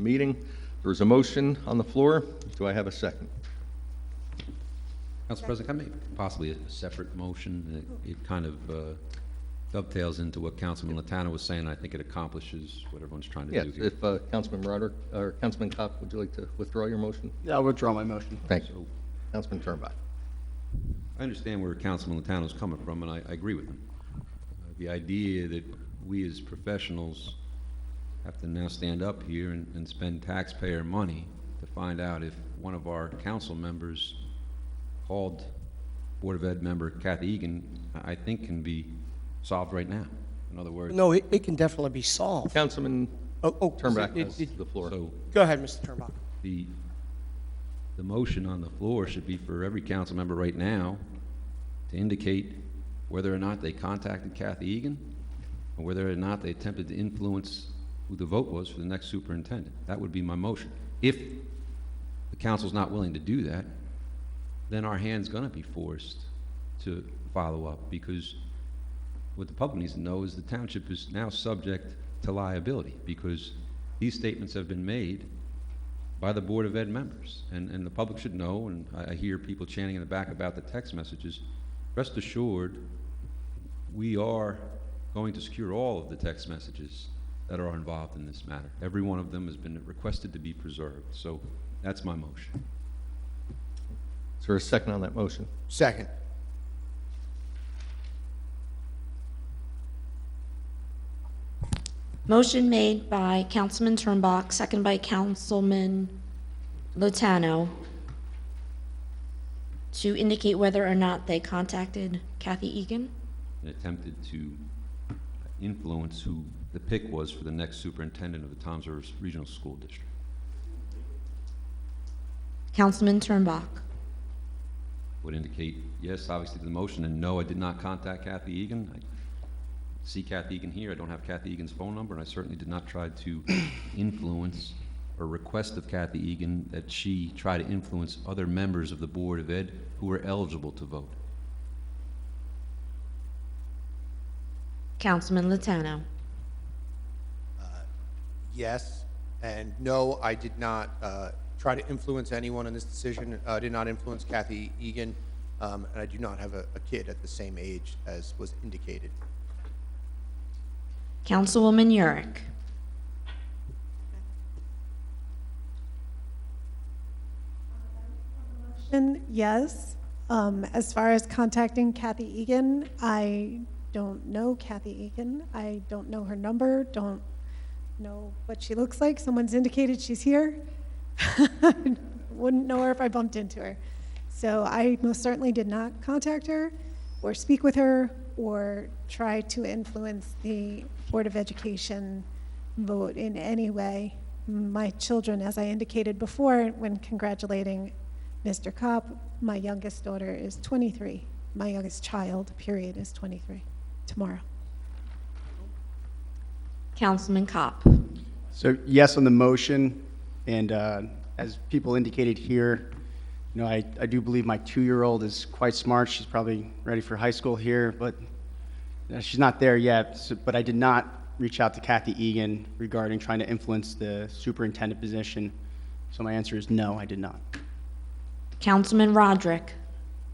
meeting. There is a motion on the floor. Do I have a second? Council President, can I make possibly a separate motion? It kind of dovetails into what Councilman Latano was saying. I think it accomplishes what everyone's trying to Yes, do here. if Councilman Roderick, or Councilman Kopp, would you like to withdraw your motion? Yeah, I'll withdraw my motion. Thank you. Councilman Turnbull. I understand where Councilman Latano is coming from, and I agree with him. The idea that we as professionals have to now stand up here and spend taxpayer money to find out if one of our council members called Board of Ed member Kathy Egan, I think can be solved right now. In other words, No, it can definitely be solved. Councilman Turnbull has the floor. so Go ahead, Mr. Turnbull. the motion on the floor should be for every council member right now to indicate whether or not they contacted Kathy Egan or whether or not they attempted to influence who the vote was for the next superintendent. That would be my motion. If the council's not willing to do that, then our hand's going to be forced to follow up, because what the public needs to know is the township is now subject to liability because these statements have been made by the Board of Ed members. And the public should know, and I hear people chanting in the back about the text messages. Rest assured, we are going to secure all of the text messages that are involved in this matter. Every one of them has been requested to be preserved. So that's my motion. Is there a second on that motion? Second. Motion made by Councilman Turnbull, second by Councilman Latano, to indicate whether or not they contacted Kathy Egan. And attempted to influence who the pick was for the next superintendent of the Toms River Regional School District. Councilman Turnbull. Would indicate yes, obviously, to the motion, and no, I did not contact Kathy Egan. I see Kathy Egan here. I don't have Kathy Egan's phone number, and I certainly did not try to influence or request of Kathy Egan that she try to influence other members of the Board of Ed who were eligible to vote. Councilman Latano. Yes, and no, I did not try to influence anyone in this decision. I did not influence Kathy Egan, and I do not have a kid at the same age as was indicated. Councilwoman Yurick. Yes. As far as contacting Kathy Egan, I don't know Kathy Egan. I don't know her number, don't know what she looks like. Someone's indicated she's here. Wouldn't know her if I bumped into her. So I most certainly did not contact her or speak with her or try to influence the Board of Education vote in any way. My children, as I indicated before when congratulating Mr. Kopp, my youngest daughter is 23. My youngest child, period, is 23 tomorrow. Councilman Kopp. So yes on the motion, and as people indicated here, you know, I do believe my 2-year-old is quite smart. She's probably ready for high school here, but she's not there yet. So, but I did not reach out to Kathy Egan regarding trying to influence the superintendent position. So my answer is no, I did not. Councilman Roderick.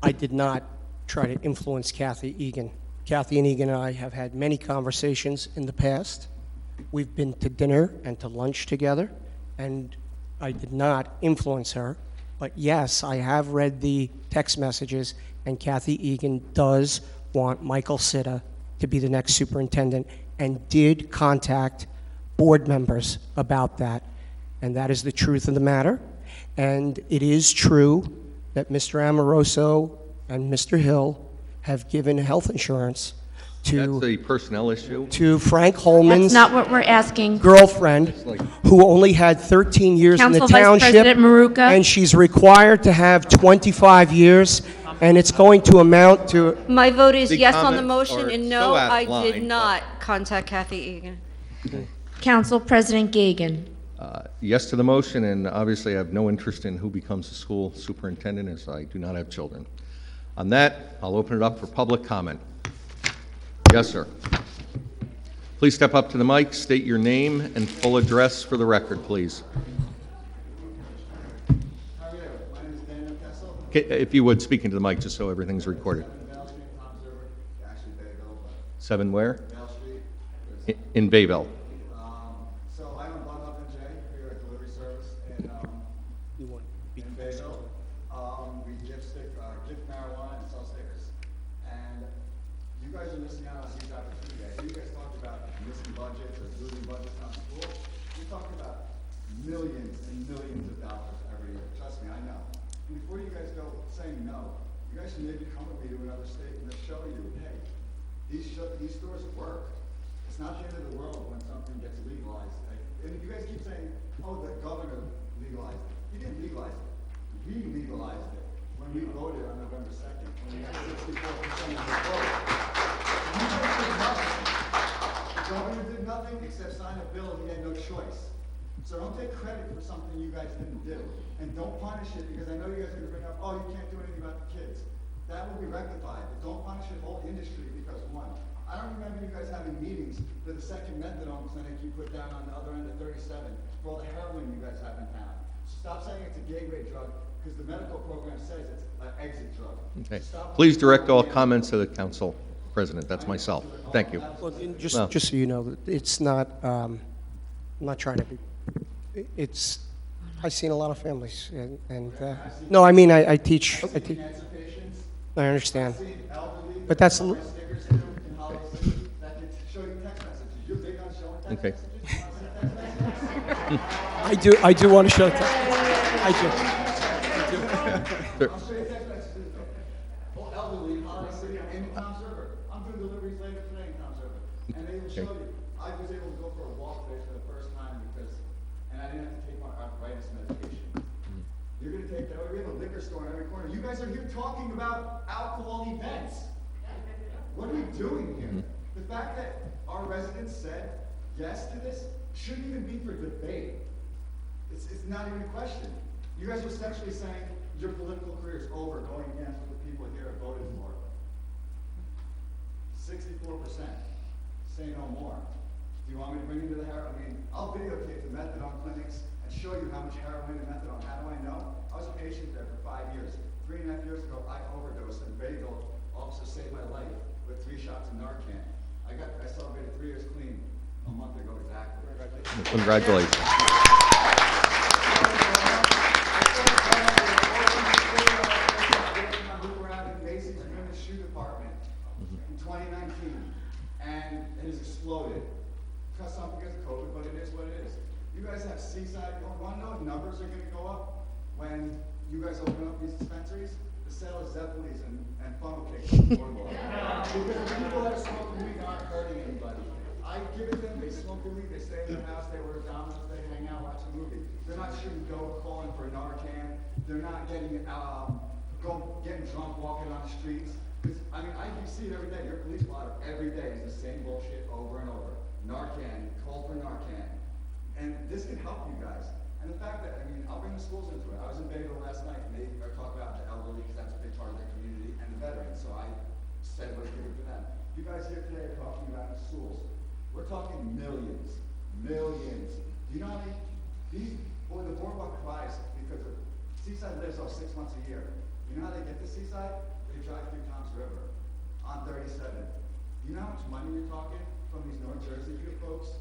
I did not try to influence Kathy Egan. Kathy and Egan and I have had many conversations in the past. We've been to dinner and to lunch together, and I did not influence her. But yes, I have read the text messages, and Kathy Egan does want Michael Sitta to be the next superintendent and did contact board members about that. And that is the truth of the matter. And it is true that Mr. Amoroso and Mr. Hill have given health insurance That's a personnel issue. to Frank Holman's That's not what we're asking. girlfriend, who only had 13 years in the Council Vice township. President Maruka. And she's required to have 25 years, and it's going to amount to, My vote is The yes on the comments motion, are and so no, out of I line, did not contact Kathy Egan. Council President Gagan. Yes to the motion, and obviously I have no interest in who becomes the school superintendent, as I do not have children. On that, I'll open it up for public comment. Yes, sir. Please step up to the mic, state your name and full address for the record, please. How are you? My name is Daniel Kessel. Okay, if you would, speak into the mic just so everything's recorded. 7 Vale Street, Tom's River, actually Bayville, but 7 where? Vale Street. In Bayville. So I own Bun Up and J here at Delivery Service You want to be in Bayville. We gift marijuana and sell stickers. And you guys are missing out on a huge opportunity. I see you guys talked about missing budgets or losing budgets on school. You're talking about millions and millions of dollars every year. Trust me, I know. And before you guys go saying no, you guys should maybe come with me to another state and they'll show you, hey, these stores work. It's not the end of the world when something gets legalized. And you guys keep saying, oh, the governor legalized it. He didn't legalize it. We legalized it when we voted on November 2nd, when we had 64% of the vote. You guys did nothing. The governor did nothing except sign a bill he had no choice. So don't take credit for something you guys didn't do. And don't punish it because I know you guys are going to bring up, oh, you can't do anything about the kids. That will be rectified. But don't punish the whole industry because, one, I don't remember you guys having meetings for the second methadone clinic you put down on the other end of 37 for all the heroin you guys have in town. So stop saying it's a gateway drug because the medical program says it's an exit drug. Okay. So stop Please direct all putting- comments to the council president. That's myself. Thank you. Well, and Well- just so you know, it's not, I'm not trying to be, it's, I've seen a lot of families, and no, I mean, I teach, Cancer patients, I understand. seen elderly. But that's, my stickers too in Holly City that can show you text messages. You're big on showing text Okay. messages? You wanna see text messages? I do want to show that. I do. I'll show you text messages. Oh, elderly in Holly City and in Tom's River. I'm doing deliveries later today in Tom's River. And they will show you. I was able to go for a walk today for the first time because, and I didn't have to take my arthritis medication. You're gonna take that, we have a liquor store in every corner. You guys are here talking about alcohol events. What are you doing here? The fact that our residents said yes to this shouldn't even be for debate. It's not even a question. You guys are essentially saying your political career is over going against what the people here have voted for. 64%. Say no more. Do you want me to bring you to the heroin? I mean, I'll videotape the methadone clinics and show you how much heroin and methadone. How do I know? I was a patient there for 5 years. 3.5 years ago, I overdosed and Bagel officer saved my life with 3 shots of Narcan. I celebrated 3 years clean a month ago exactly. Congratulations. We were out in Macy's women's shoe department in 2019, and it has exploded. Because of COVID, but it is what it is. You guys have Seaside. You want to know what numbers are going to go up when you guys open up these dispensaries? The sale of Zeppelis and funnel cakes on the boardwalk. Because the people that are smoking weed aren't hurting anybody. I give it to them. They smoke the weed. They stay in their house. They order Domino's. They hang out, watch a movie. They're not shooting dope, calling for Narcan. They're not getting drunk, walking on the streets. I mean, you see it every day. Your police blotter every day is the same bullshit over and over. Narcan, call for Narcan. And this can help you guys. And the fact that, I mean, I'll bring the schools into it. I was in Bayville last night, and they are talking about the elderly, because that's a big part of their community, and the veterans, so I said let's give it to them. You guys here today are talking about the schools. We're talking millions. Millions. Do you know how many, the boardwalk cries because of, Seaside lives off 6 months a year. You know how they get to Seaside? They drive through Tom's River on 37. You know how much money you're talking from these North Jersey folks?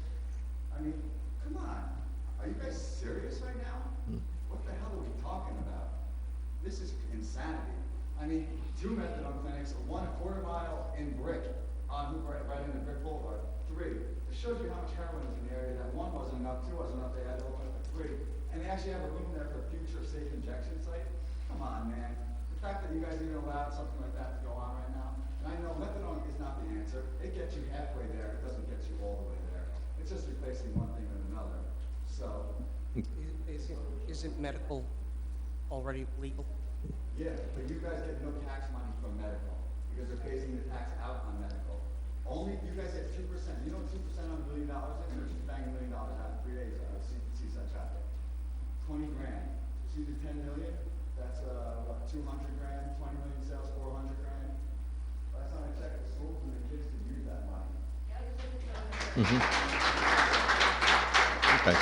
I mean, come on. Are you guys serious right now? What the hell are we talking about? This is insanity. I mean, 2 methadone clinics, 1 a quarter mile in Brick, right in the Brick Boulevard. 3. It shows you how much heroin is in the area. That 1 wasn't enough, 2 wasn't enough. They had to open up a 3. And they actually have a room there for a future safe injection site. Come on, man. The fact that you guys even allowed something like that to go on right now, and I know methadone is not the answer. It gets you halfway there. It doesn't get you all the way there. It's just replacing one thing with another. So, Isn't medical already legal? yeah, but you guys get no tax money from medical because they're paying the tax out on medical. Only you guys get 2%. You know what 2% on $1 million is? They're just banging $1 million out in 3 days out of Seaside traffic. 20 grand. See the 10 million? That's 200 grand. 20 million sales, 400 grand. Last time I checked, the schools and the kids could use that money. Okay.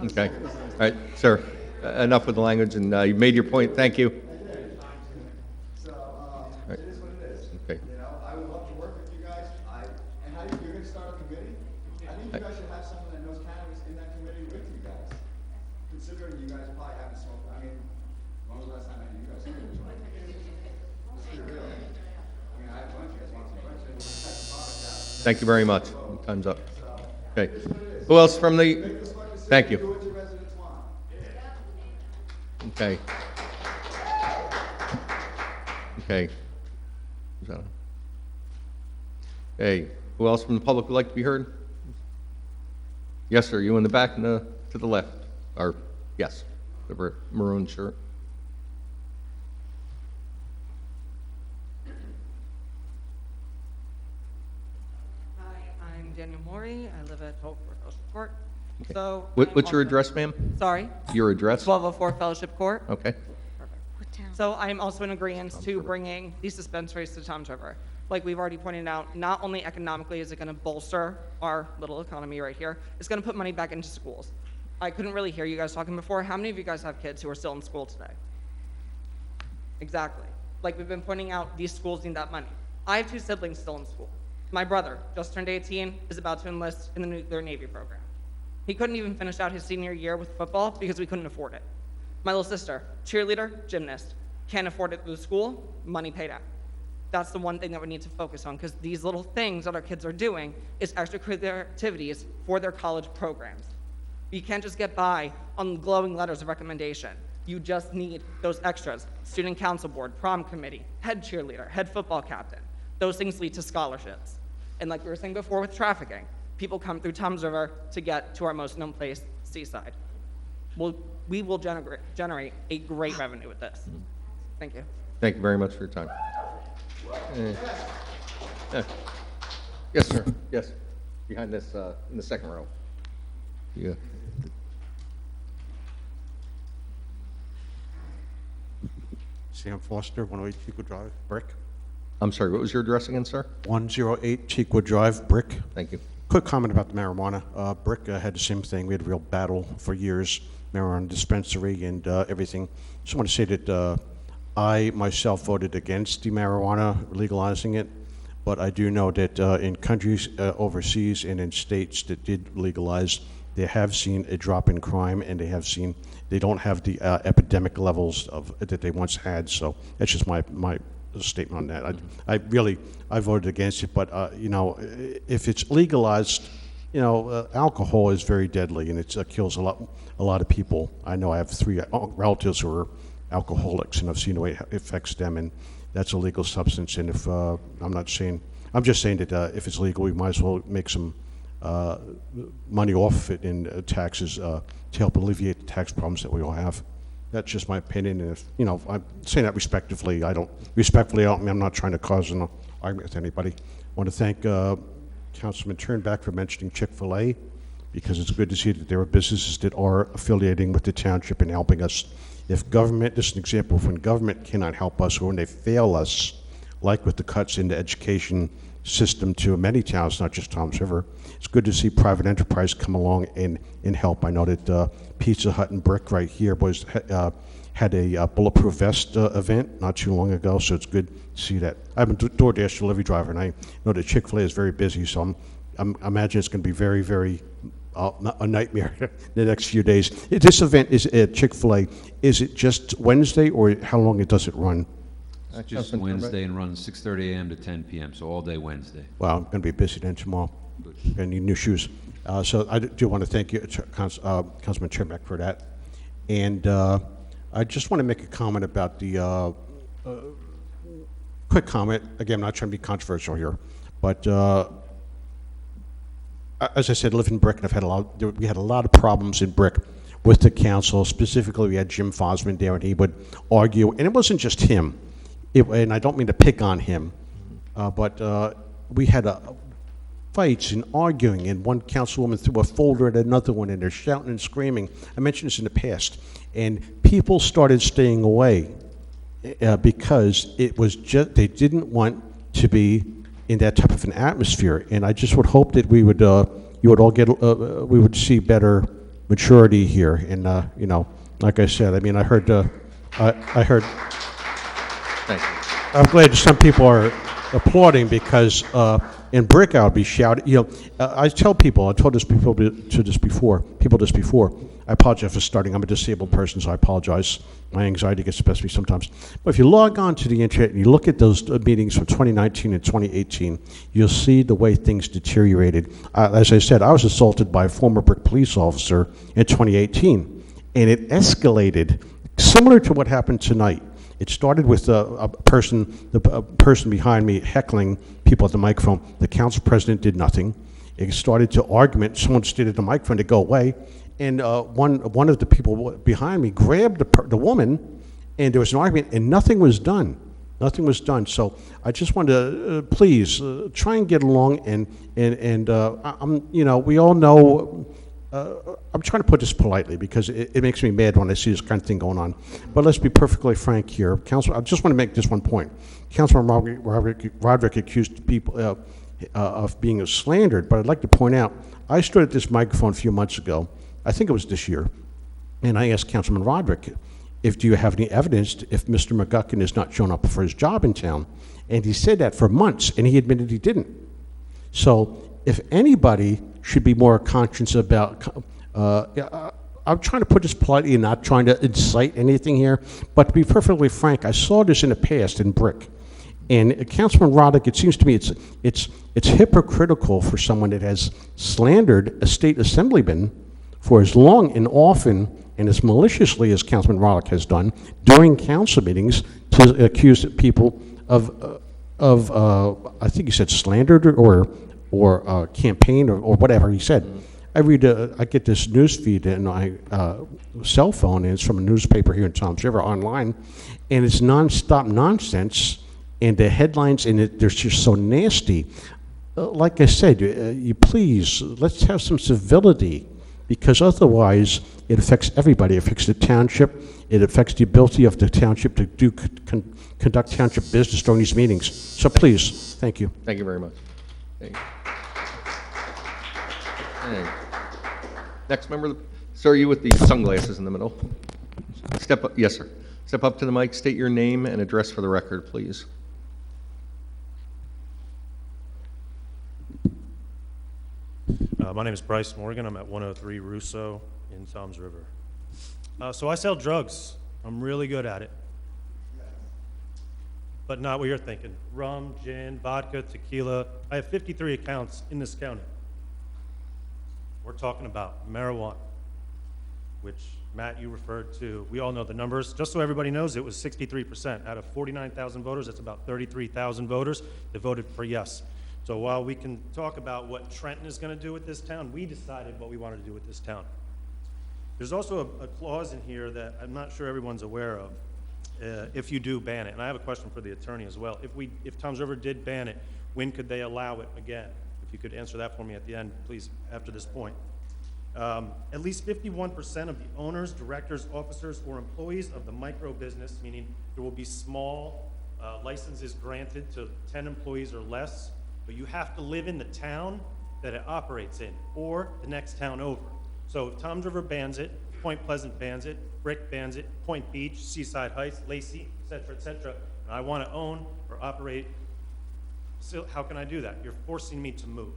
Okay. All right, sir. Enough with the language, and you made your point. Thank you. It is what it is. Okay. You know, I would love to work with you guys. And how you're gonna start a committee? I think you guys should have someone that knows cannabis in that committee with you guys. Considering you guys probably haven't smoked, I mean, when was the last time I knew you guys smoked? Let's be real. I mean, I have a bunch of you guys want some bunch of you. Thank you very much. Time's up. Okay. Who else from the? Thank Do you. what your residents want. Okay. Okay. Is that on? Hey, who else from the public would like to be heard? Yes, sir. You in the back and to the left. Or, yes, the maroon shirt. Hi, I'm Daniel Maury. I live at 1204 Fellowship Court. Okay. So What's your I'm also- address, ma'am? Sorry, Your address? 1204 Fellowship Court. Okay. What town? So I'm also in agreement to bringing these dispensaries to Toms River. Like we've already pointed out, not only economically is it going to bolster our little economy right here, it's going to put money back into schools. I couldn't really hear you guys talking before. How many of you guys have kids who are still in school today? Exactly. Like we've been pointing out, these schools need that money. I have 2 siblings still in school. My brother just turned 18, is about to enlist in the nuclear Navy program. He couldn't even finish out his senior year with football because we couldn't afford it. My little sister, cheerleader, gymnast, can't afford it through school, money paid out. That's the one thing that we need to focus on, because these little things that our kids are doing is extracurricular activities for their college programs. You can't just get by on glowing letters of recommendation. You just need those extras. Student council board, prom committee, head cheerleader, head football captain. Those things lead to scholarships. And like we were saying before with trafficking, people come through Toms River to get to our most known place, Seaside. We will generate a great revenue with this. Thank you. Thank you very much for your time. Yes, sir. Yes. Behind this, in the second row. Yeah. Sam Foster, 108 Cheekwood Drive, Brick. I'm sorry, what was your address again, sir? 108 Cheekwood Drive, Brick. Thank you. Quick comment about the marijuana. Brick had the same thing. We had a real battle for years, marijuana dispensary and everything. Just want to say that I myself voted against the marijuana, legalizing it, but I do know that in countries overseas and in states that did legalize, they have seen a drop in crime, and they don't have the epidemic levels that they once had. So that's just my statement on that. I voted against it, but you know, if it's legalized, you know, alcohol is very deadly, and it kills a lot of people. I know I have 3 relatives who are alcoholics, and I've seen the way it affects them, and that's a legal substance. And if I'm just saying that if it's legal, we might as well make some money off it in taxes to help alleviate the tax problems that we all have. That's just my opinion, and if, you know, I'm saying that respectfully. I'm not trying to cause an argument with anybody. I want to thank Councilman Turnback for mentioning Chick-fil-A, because it's good to see that there are businesses that are affiliating with the township and helping us. If government, this is an example of when government cannot help us, or when they fail us, like with the cuts in the education system to many towns, not just Toms River. It's good to see private enterprise come along and help. I know that Pizza Hut and Brick right here had a bulletproof vest event not too long ago, so it's good to see that. I'm a DoorDash delivery driver, and I know that Chick-fil-A is very busy, so I imagine it's going to be very, very a nightmare the next few days. This event is at Chick-fil-A. Is it just Wednesday, or how long does it run? It's just Wednesday and runs 6:30 a.m. to 10 p.m., so all day Wednesday. Well, I'm going to be busy then tomorrow. I need new shoes. So I do want to thank you, Councilman Turnback, for that. And I just want to make a comment about the, quick comment. Again, I'm not trying to be controversial here, but as I said, I live in Brick, and we had a lot of problems in Brick with the council. Specifically, we had Jim Fosman there, and he would argue, and it wasn't just him. And I don't mean to pick on him, but we had fights and arguing, and one councilwoman threw a folder at another one, and they're shouting and screaming. I mentioned this in the past, and people started staying away because it was just, they didn't want to be in that type of an atmosphere. And I just would hope that we would, you would all get, we would see better maturity here. And, you know, like I said, I mean, I heard, I heard, Thank you. I'm glad some people are applauding because in Brick I'll be shouting. You know, I tell people, I told this people this before. I apologize for starting. I'm a disabled person, so I apologize. My anxiety gets the best of me sometimes. But if you log on to the internet and you look at those meetings from 2019 and 2018, you'll see the way things deteriorated. As I said, I was assaulted by a former Brick police officer in 2018, and it escalated, similar to what happened tonight. It started with a person behind me heckling people at the microphone. The council president did nothing. It started to argument. Someone stood at the microphone to go away, and one of the people behind me grabbed the woman, and there was an argument, and nothing was done. Nothing was done. So I just wanted to please try and get along, and I'm, you know, we all know. I'm trying to put this politely because it makes me mad when I see this kind of thing going on. But let's be perfectly frank here. I just want to make this one point. Councilman Roderick accused people of being slandered, but I'd like to point out, I stood at this microphone a few months ago, I think it was this year, and I asked Councilman Roderick, do you have any evidence if Mr. McGuckin has not shown up for his job in town? And he said that for months, and he admitted he didn't. So if anybody should be more conscious about, I'm trying to put this politely and not trying to incite anything here, but to be perfectly frank, I saw this in the past in Brick. And Councilman Roddick, it seems to me it's hypocritical for someone that has slandered a state assemblyman for as long and often and as maliciously as Councilman Roddick has done during council meetings to accuse people of I think he said slandered or campaign or whatever he said. I get this news feed in my cell phone, and it's from a newspaper here in Toms River online, and it's nonstop nonsense, and the headlines in it, they're just so nasty. Like I said, you please, let's have some civility, because otherwise it affects everybody. It affects the township. It affects the ability of the township to conduct township business during these meetings. So please, thank you. Thank you very much. Thank you. Okay. Next member, sir, you with the sunglasses in the middle. Step up, yes, sir. Step up to the mic, state your name and address for the record, please. My name is Bryce Morgan. I'm at 103 Russo in Toms River. So I sell drugs. I'm really good at it. But not what you're thinking. Rum, gin, vodka, tequila. I have 53 accounts in this county. We're talking about marijuana, which, Matt, you referred to. We all know the numbers. Just so everybody knows, it was 63%. Out of 49,000 voters, that's about 33,000 voters that voted for yes. So while we can talk about what Trenton is going to do with this town, we decided what we wanted to do with this town. There's also a clause in here that I'm not sure everyone's aware of. If you do ban it, and I have a question for the attorney as well. If Toms River did ban it, when could they allow it again? If you could answer that for me at the end, please, after this point. At least 51% of the owners, directors, officers, or employees of the micro business, meaning there will be small licenses granted to 10 employees or less, but you have to live in the town that it operates in, or the next town over. So if Toms River bans it, Point Pleasant bans it, Brick bans it, Point Beach, Seaside Heights, Lacey, et cetera, and I want to own or operate, so how can I do that? You're forcing me to move.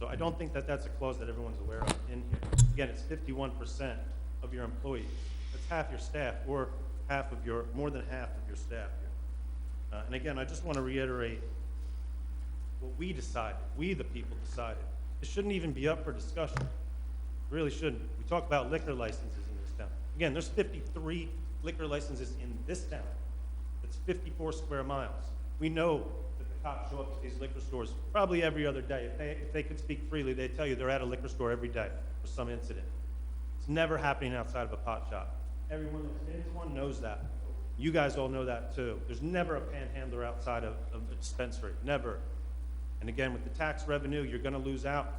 So I don't think that that's a clause that everyone's aware of in here. Again, it's 51% of your employees. That's half your staff, or more than half of your staff here. And again, I just want to reiterate what we decided, we the people decided. It shouldn't even be up for discussion. It really shouldn't. We talk about liquor licenses in this town. Again, there's 53 liquor licenses in this town. It's 54 square miles. We know that the cops show up to these liquor stores probably every other day. If they could speak freely, they'd tell you they're at a liquor store every day for some incident. It's never happening outside of a pot shop. Everyone that's been to one knows that. You guys all know that too. There's never a panhandler outside of a dispensary, never. And again, with the tax revenue, you're going to lose out,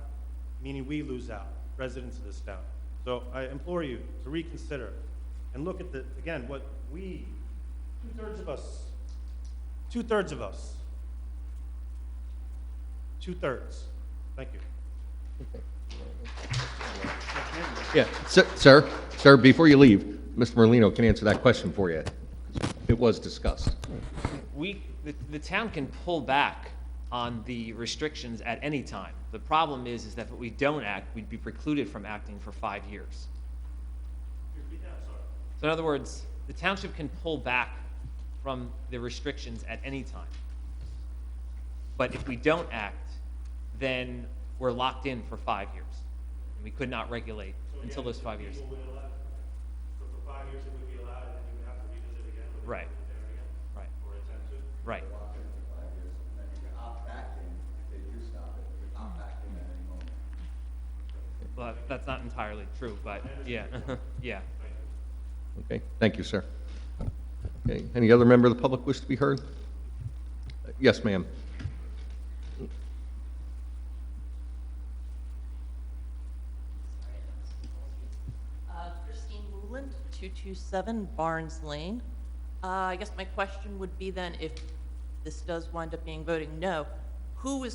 meaning we lose out, residents of this town. So I implore you to reconsider and look at again, what we, two-thirds of us, two-thirds. Thank you. Yeah, sir, before you leave, Mr. Merlino can answer that question for you. It was discussed. The town can pull back on the restrictions at any time. The problem is that if we don't act, we'd be precluded from acting for 5 years. So in other words, the township can pull back from the restrictions at any time. But if we don't act, then we're locked in for 5 years. And we could not regulate until those 5 years. So for 5 years it would be allowed, and then you would have to revisit again. Right. Right. Or attempt to. Right. Lock in for 5 years, and then you can opt back in if they do stop it. You can opt back in at any moment. Well, that's not entirely true, but yeah, yeah. Okay, thank you, sir. Okay, any other member of the public wish to be heard? Yes, ma'am. Christine Luland, 227 Barnes Lane. I guess my question would be then, if this does wind up being voting no, who,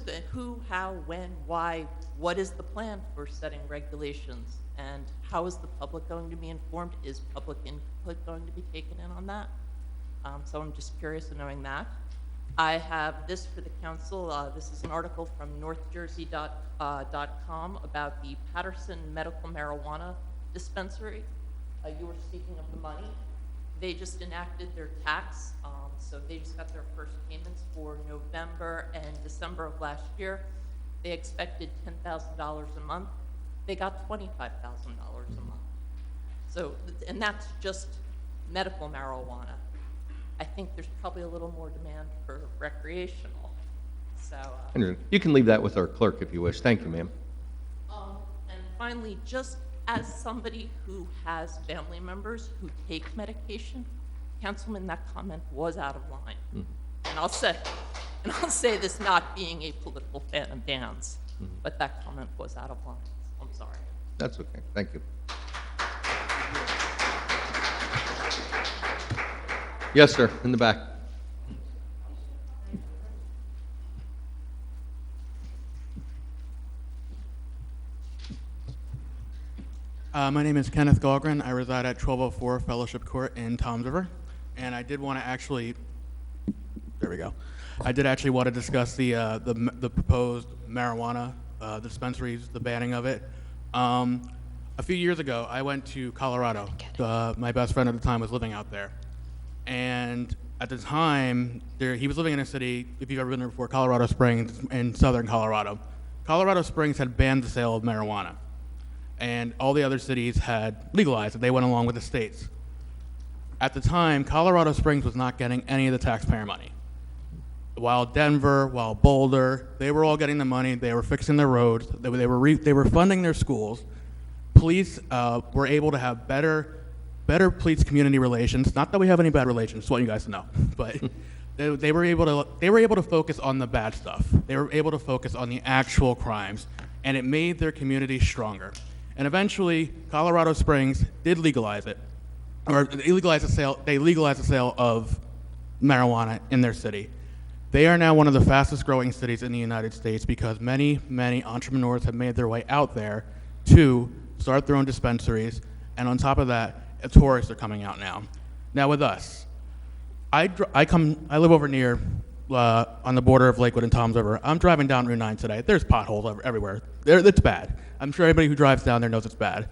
how, when, why, what is the plan for setting regulations? And how is the public going to be informed? Is public input going to be taken in on that? So I'm just curious of knowing that. I have this for the council. This is an article from northjersey.com about the Patterson Medical Marijuana Dispensary. You were speaking of the money. They just enacted their tax, so they just got their first payments for November and December of last year. They expected $10,000 a month. They got $25,000 a month. So, and that's just medical marijuana. I think there's probably a little more demand for recreational. So. You can leave that with our clerk if you wish. Thank you, ma'am. And finally, just as somebody who has family members who take medication, Councilman, that comment was out of line. And I'll say this not being a political fan of Dan's, but that comment was out of line. I'm sorry. That's okay. Thank you. Yes, sir, in the back. My name is Kenneth Gallgren. I reside at 1204 Fellowship Court in Toms River. And I did want to actually, there we go. I did actually want to discuss the proposed marijuana dispensaries, the banning of it. A few years ago, I went to Colorado. My best friend at the time was living out there. And at the time, he was living in a city, if you've ever been there before, Colorado Springs in southern Colorado. Colorado Springs had banned the sale of marijuana. And all the other cities had legalized it. They went along with the states. At the time, Colorado Springs was not getting any of the taxpayer money. While Denver, while Boulder, they were all getting the money. They were fixing their roads. They were funding their schools. Police were able to have better police community relations. Not that we have any bad relations, just want you guys to know, but they were able to focus on the bad stuff. They were able to focus on the actual crimes, and it made their community stronger. And eventually, Colorado Springs did legalize it, or they legalized the sale of marijuana in their city. They are now one of the fastest growing cities in the United States because many, many entrepreneurs have made their way out there to start their own dispensaries, and on top of that, tourists are coming out now. Now with us, I live over near on the border of Lakewood and Toms River. I'm driving down Route 9 today. There's potholes everywhere. It's bad. I'm sure everybody who drives down there knows it's bad.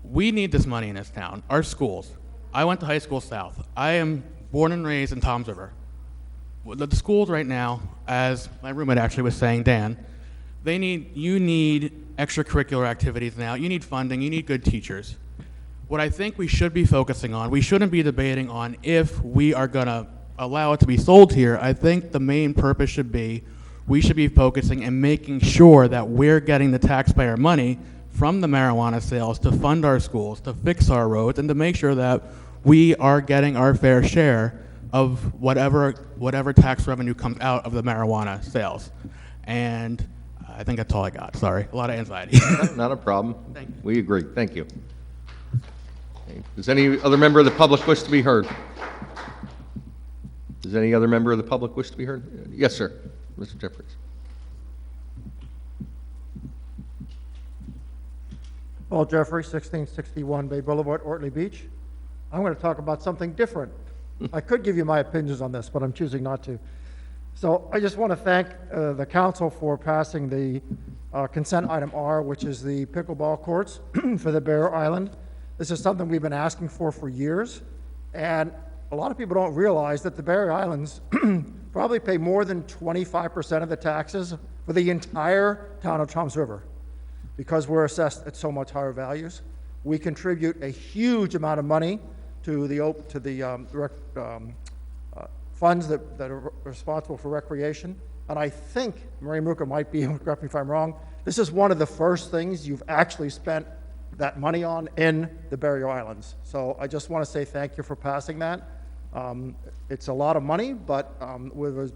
We need this money in this town. Our schools. I went to high school south. I am born and raised in Toms River. The schools right now, as my roommate actually was saying, Dan, you need extracurricular activities now. You need funding. You need good teachers. What I think we should be focusing on, we shouldn't be debating on if we are going to allow it to be sold here. I think the main purpose should be, we should be focusing and making sure that we're getting the taxpayer money from the marijuana sales to fund our schools, to fix our roads, and to make sure that we are getting our fair share of whatever tax revenue comes out of the marijuana sales. And I think that's all I got. Sorry, a lot of anxiety. Not a problem. Thank you. We agree. Thank you. Okay. Does any other member of the public wish to be heard? Does any other member of the public wish to be heard? Yes, sir. Mr. Jeffries. Paul Jeffrey, 1661 Bay Boulevard, Ortley Beach. I'm going to talk about something different. I could give you my opinions on this, but I'm choosing not to. So I just want to thank the council for passing the consent item R, which is the pickleball courts for the Barrier Island. This is something we've been asking for years, and a lot of people don't realize that the Barrier Islands probably pay more than 25% of the taxes for the entire town of Toms River. Because we're assessed at so much higher values, we contribute a huge amount of money to the funds that are responsible for recreation. And I think, Marie Muka might be, correct me if I'm wrong, this is one of the first things you've actually spent that money on in the Barrier Islands. So I just want to say thank you for passing that. It's a lot of money, but with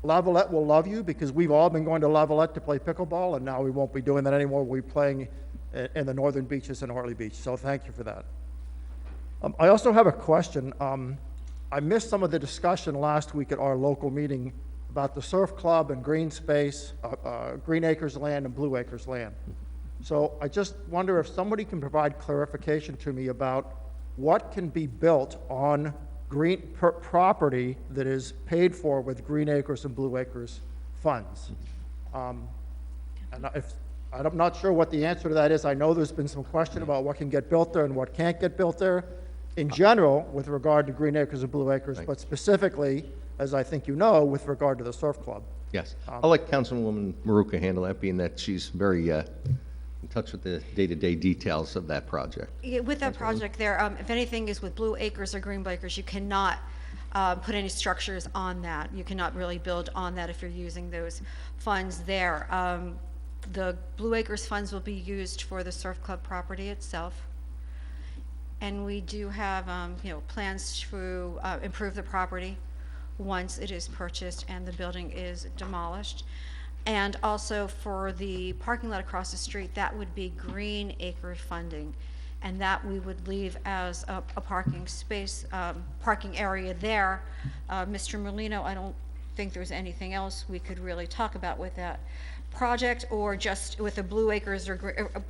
Lavalette will love you because we've all been going to Lavalette to play pickleball, and now we won't be doing that anymore. We'll be playing in the northern beaches in Ortley Beach. So thank you for that. I also have a question. I missed some of the discussion last week at our local meeting about the surf club and green space, Green Acres land and Blue Acres land. So I just wonder if somebody can provide clarification to me about what can be built on property that is paid for with Green Acres and Blue Acres funds. And I'm not sure what the answer to that is. I know there's been some question about what can get built there and what can't get built there in general with regard to Green Acres and Blue Acres, but specifically, as I think you know, with regard to the surf club. Yes. I'll let Councilwoman Maruka handle that, being that she's very in touch with the day-to-day details of that project. Yeah, with that project there, if anything is with Blue Acres or Green Acres, you cannot put any structures on that. You cannot really build on that if you're using those funds there. The Blue Acres funds will be used for the surf club property itself. And we do have, plans to improve the property once it is purchased and the building is demolished. And also for the parking lot across the street, that would be Green Acre funding. And that we would leave as a parking space, parking area there. Mr. Merlino, I don't think there's anything else we could really talk about with that project, or just with the Blue Acres or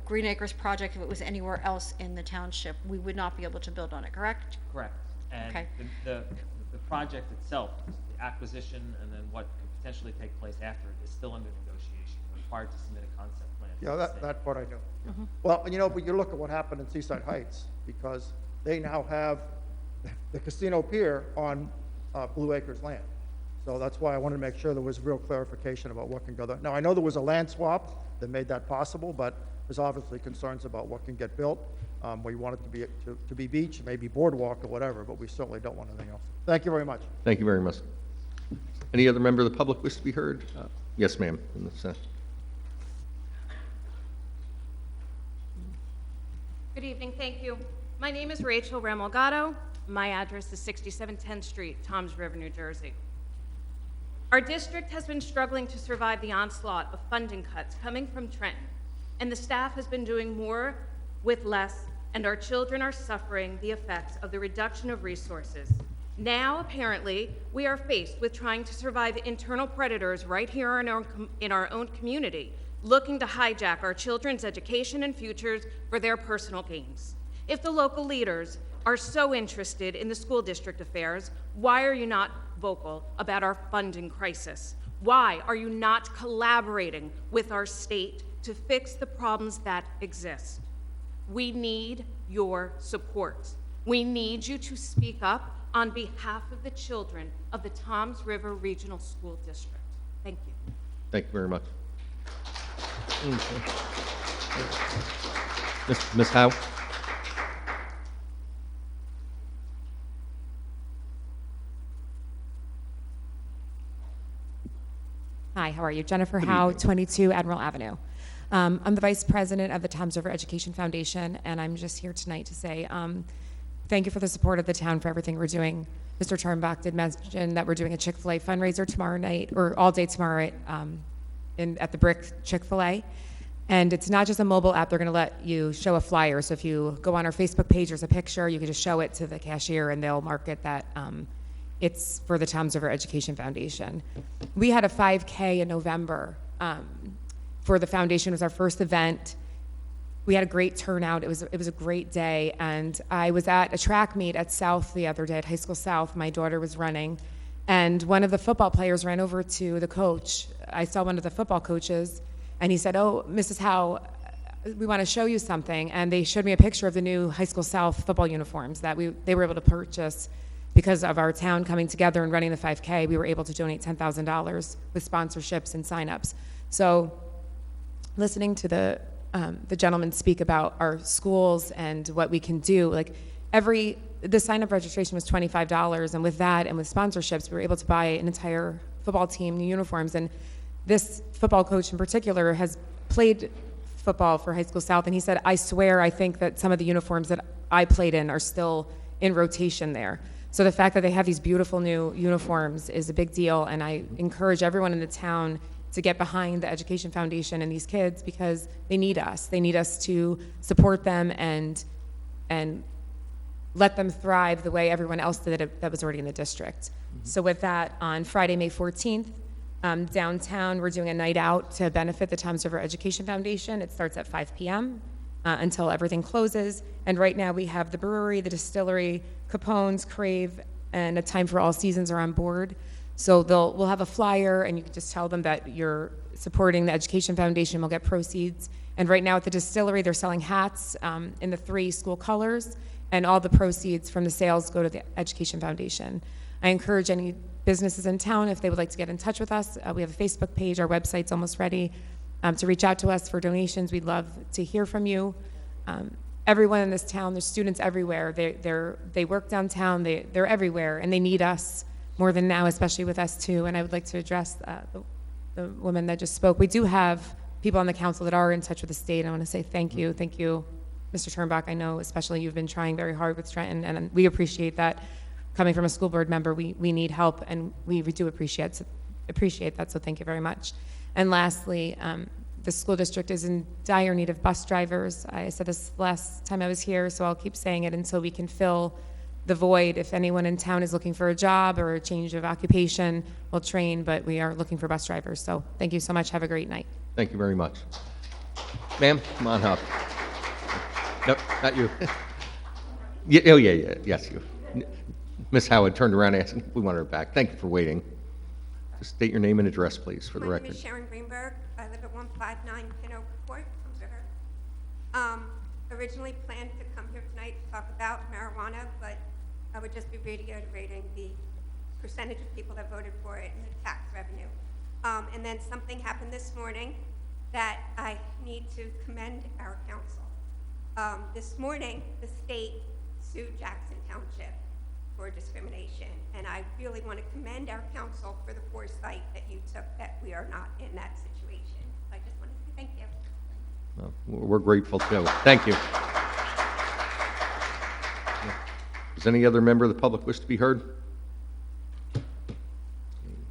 Green Acres project, if it was anywhere else in the township, we would not be able to build on it, correct? Correct. And Okay. the project itself, the acquisition and then what could potentially take place after it is still under negotiation. We're required to submit a concept plan. to Yeah, the that, state. that part I know. Mm-hmm. Well, but you look at what happened in Seaside Heights, because they now have the casino pier on Blue Acres land. So that's why I wanted to make sure there was real clarification about what can go there. Now, I know there was a land swap that made that possible, but there's obviously concerns about what can get built. We want it to be beach, maybe boardwalk or whatever, but we certainly don't want anything else. Thank you very much. Thank you very much. Any other member of the public wish to be heard? Yes, ma'am. In the center. Good evening, thank you. My name is Rachel Remolgado. My address is 67 10th Street, Toms River, New Jersey. Our district has been struggling to survive the onslaught of funding cuts coming from Trenton, and the staff has been doing more with less, and our children are suffering the effects of the reduction of resources. Now, apparently, we are faced with trying to survive internal predators right here in our own community, looking to hijack our children's education and futures for their personal gains. If the local leaders are so interested in the school district affairs, why are you not vocal about our funding crisis? Why are you not collaborating with our state to fix the problems that exist? We need your support. We need you to speak up on behalf of the children of the Toms River Regional School District. Thank you. Thank you very much. Ms. Howe? Hi, how are you? Jennifer Howe, 22 Admiral Avenue. I'm the Vice President of the Toms River Education Foundation, and I'm just here tonight to say thank you for the support of the town for everything we're doing. Mr. Turnbach did mention that we're doing a Chick-fil-A fundraiser tomorrow night, or all day tomorrow at at the Brick Chick-fil-A. And it's not just a mobile app. They're going to let you show a flyer. So if you go on our Facebook page, there's a picture. You can just show it to the cashier, and they'll mark it that it's for the Toms River Education Foundation. We had a 5K in November for the foundation. It was our first event. We had a great turnout. It was a great day. And I was at a track meet at South the other day, at High School South. My daughter was running. And one of the football players ran over to the coach. I saw one of the football coaches, and he said, "Oh, Mrs. Howe, we want to show you something." And they showed me a picture of the new High School South football uniforms that they were able to purchase because of our town coming together and running the 5K. We were able to donate $10,000 with sponsorships and signups. So listening to the gentleman speak about our schools and what we can do, like the sign-up registration was $25, and with that and with sponsorships, we were able to buy an entire football team new uniforms. And this football coach in particular has played football for High School South, and he said, "I swear I think that some of the uniforms that I played in are still in rotation there." So the fact that they have these beautiful new uniforms is a big deal, and I encourage everyone in the town to get behind the Education Foundation and these kids, because they need us. They need us to support them and let them thrive the way everyone else did that was already in the district. So with that, on Friday, May 14th, downtown, we're doing a night out to benefit the Toms River Education Foundation. It starts at 5 p.m. Until everything closes. And right now we have the brewery, the distillery, Capone's, Crave, and A Time for All Seasons are on board. So we'll have a flyer, and you can just tell them that you're supporting the Education Foundation. We'll get proceeds. And right now at the distillery, they're selling hats in the 3 school colors, and all the proceeds from the sales go to the Education Foundation. I encourage any businesses in town, if they would like to get in touch with us, we have a Facebook page, our website's almost ready, to reach out to us for donations. We'd love to hear from you. Everyone in this town, there's students everywhere. They work downtown, they're everywhere, and they need us more than now, especially with S2. And I would like to address the woman that just spoke. We do have people on the council that are in touch with the state. I want to say thank you, Mr. Turnbach. I know especially you've been trying very hard with Trenton, and we appreciate that. Coming from a school board member, we need help, and we do appreciate that, so thank you very much. And lastly, the school district is in dire need of bus drivers. I said this last time I was here, so I'll keep saying it until we can fill the void. If anyone in town is looking for a job or a change of occupation, we'll train, but we are looking for bus drivers. So thank you so much. Have a great night. Thank you very much. Ma'am, come on up. Nope, not you. Yes, you. Miss Howard turned around and asked, we want her back. Thank you for waiting. Just state your name and address, please, for the record. My name is Sharon Greenberg. I live at 159 Pin Oak Court, Toms River. Originally planned to come here tonight to talk about marijuana, but I would just be reiterating the percentage of people that voted for it and the tax revenue. And then something happened this morning that I need to commend our council. This morning, the state sued Jackson Township for discrimination, and I really want to commend our council for the foresight that you took, that we are not in that situation. I just want to say thank you. Well, we're grateful too. Thank you. Does any other member of the public wish to be heard?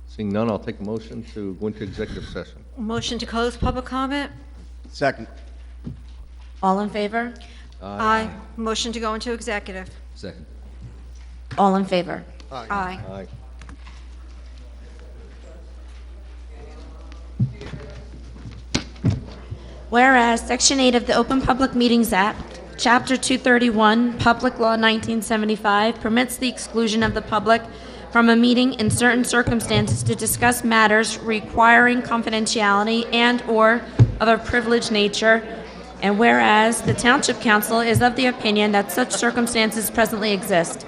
Seeing none, I'll take a motion to go into executive session. Motion to close public comment? Second. All in favor? Aye. Motion to go into executive? Second. All in favor? Aye. Aye. Whereas Section 8 of the Open Public Meetings Act, Chapter 231, Public Law 1975, permits the exclusion of the public from a meeting in certain circumstances to discuss matters requiring confidentiality and/or of a privileged nature, and whereas the Township Council is of the opinion that such circumstances presently exist.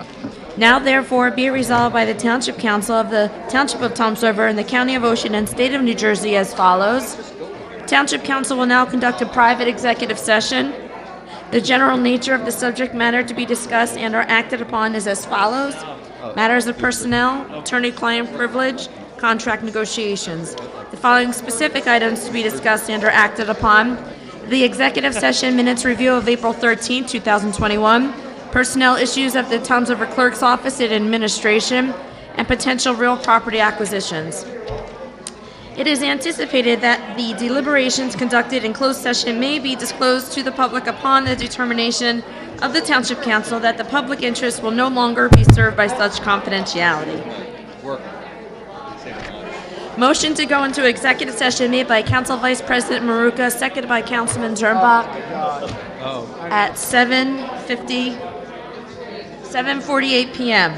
Now therefore be it resolved by the Township Council of the Township of Toms River in the County of Ocean and State of New Jersey as follows. Township Council will now conduct a private executive session. The general nature of the subject matter to be discussed and or acted upon is as follows. Matters of personnel, attorney-client privilege, contract negotiations. The following specific items to be discussed and or acted upon. The executive session minutes review of April 13, 2021. Personnel issues at the Toms River Clerk's Office and Administration, and potential real property acquisitions. It is anticipated that the deliberations conducted in closed session may be disclosed to the public upon the determination of the Township Council that the public interest will no longer be served by such confidentiality. Motion to go into executive session made by Council Vice President Maruka, seconded by Councilman Zermbach at 7:48 p.m.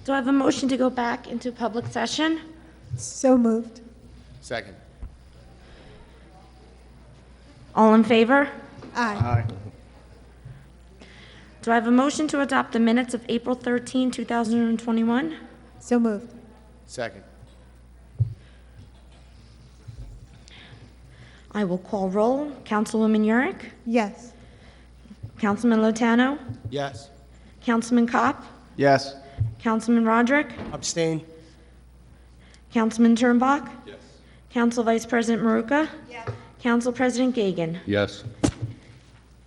Do I have a motion to go back into public session? So moved. Second. All in favor? Aye. Do I have a motion to adopt the minutes of April 13, 2021? So moved. Second. I will call roll. Councilwoman Yurick? Yes. Councilman Lotano? Yes. Councilman Kopp? Yes. Councilman Roderick? Abstain. Councilman Turnbach? Yes. Council Vice President Maruka? Yes. Council President Gagan? Yes.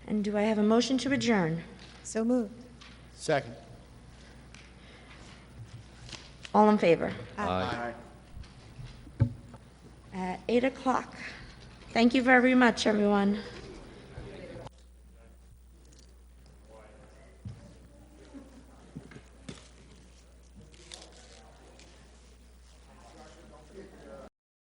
And do I have a motion to adjourn? So moved. Second. All in favor? Aye. At 8 o'clock. Thank you very much, everyone.